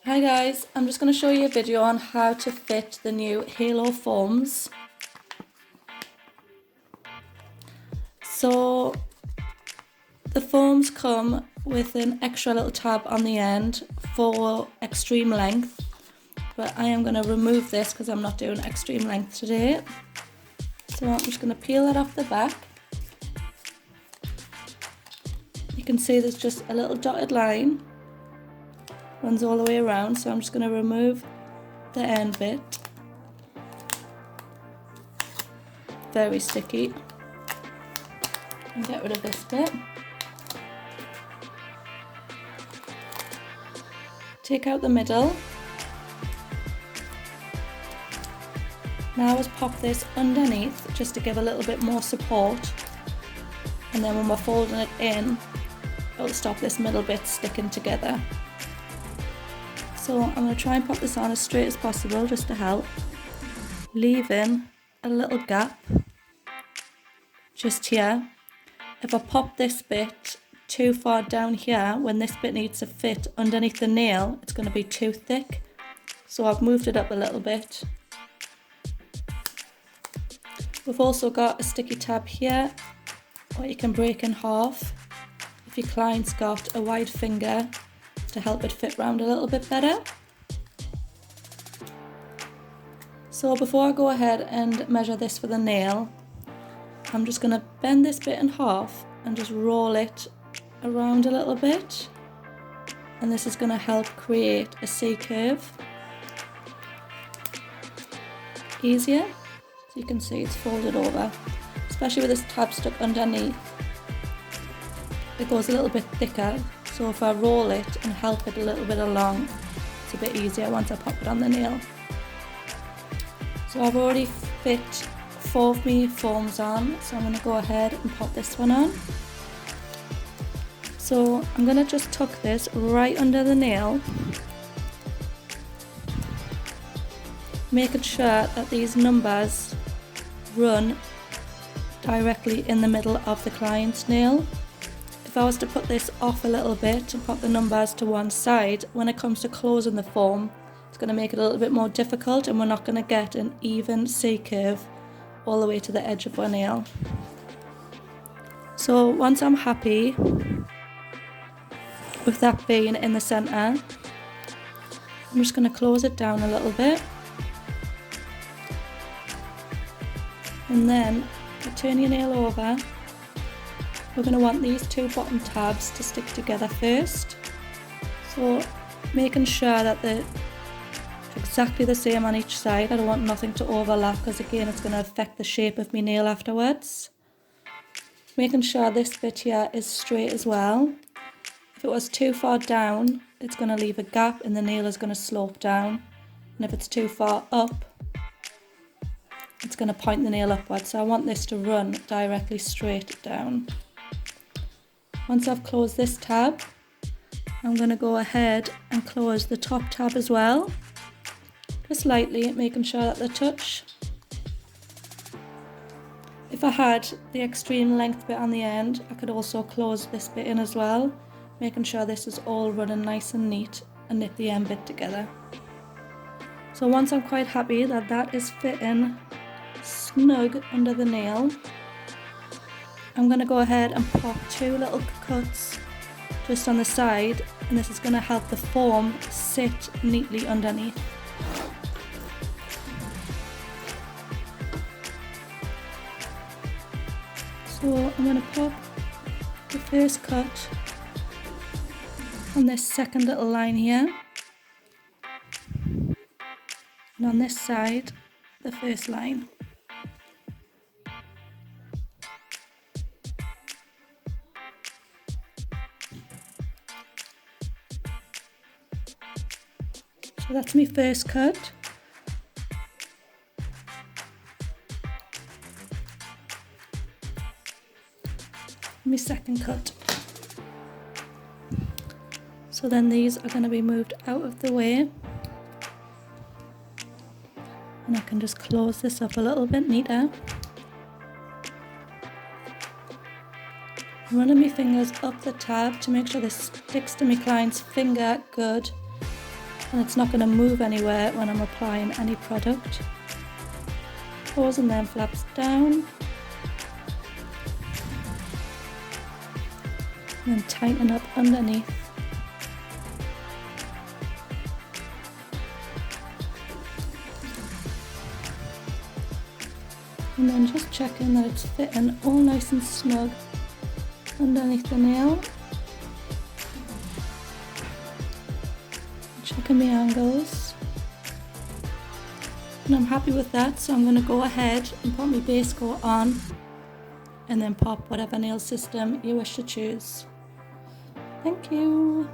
Hi guys, I'm just going to show you a video on how to fit the new Halo foams. So the foams come with an extra little tab on the end for extreme length, but I am going to remove this because I'm not doing extreme length today. So I'm just going to peel that off the back. You can see there's just a little dotted line, runs all the way around, so I'm just going to remove the end bit. Very sticky. And get rid of this bit. Take out the middle. Now let's pop this underneath just to give a little bit more support, and then when we're folding it in, it'll stop this middle bit sticking together. So I'm going to try and pop this on as straight as possible just to help, leaving a little gap just here. If I pop this bit too far down here, when this bit needs to fit underneath the nail, it's going to be too thick. So I've moved it up a little bit. We've also got a sticky tab here, what you can break in half if your client's got a wide finger to help it fit round a little bit better. So before I go ahead and measure this for the nail, I'm just going to bend this bit in half and just roll it around a little bit, and this is going to help create a C curve easier. So you can see it's folded over, especially with this tab stuck underneath. It goes a little bit thicker, so if I roll it and help it a little bit along, it's a bit easier once I pop it on the nail. So I've already fit 4 of my foams on, so I'm going to go ahead and pop this one on. So I'm going to just tuck this right under the nail, making sure that these numbers run directly in the middle of the client's nail. If I was to put this off a little bit and put the numbers to one side, when it comes to closing the foam, it's going to make it a little bit more difficult, and we're not going to get an even C curve all the way to the edge of our nail. So once I'm happy with that being in the centre, I'm just going to close it down a little bit, and then you turn your nail over. We're going to want these 2 bottom tabs to stick together first, so making sure that they're exactly the same on each side. I don't want nothing to overlap, because again it's going to affect the shape of my nail afterwards. Making sure this bit here is straight as well. If it was too far down, it's going to leave a gap and the nail is going to slope down, and if it's too far up, it's going to point the nail upwards. So I want this to run directly straight down. Once I've closed this tab, I'm going to go ahead and close the top tab as well, just lightly, making sure that they touch. If I had the extreme length bit on the end, I could also close this bit in as well, making sure this is all running nice and neat, and knit the end bit together. So once I'm quite happy that that is fitting snug under the nail, I'm going to go ahead and pop 2 little cuts just on the side, and this is going to help the foam sit neatly underneath. So I'm going to pop the first cut on this second little line here, and on this side the first line. So that's my first cut. My second cut. So then these are going to be moved out of the way, and I can just close this up a little bit neater. I'm running my fingers up the tab to make sure this sticks to my client's finger good, and it's not going to move anywhere when I'm applying any product. Closing them flaps down and then tighten up underneath. And then just checking that it's fitting all nice and snug underneath the nail. Checking my angles. And I'm happy with that, so I'm going to go ahead and put my base coat on and then pop whatever nail system you wish to choose. Thank you.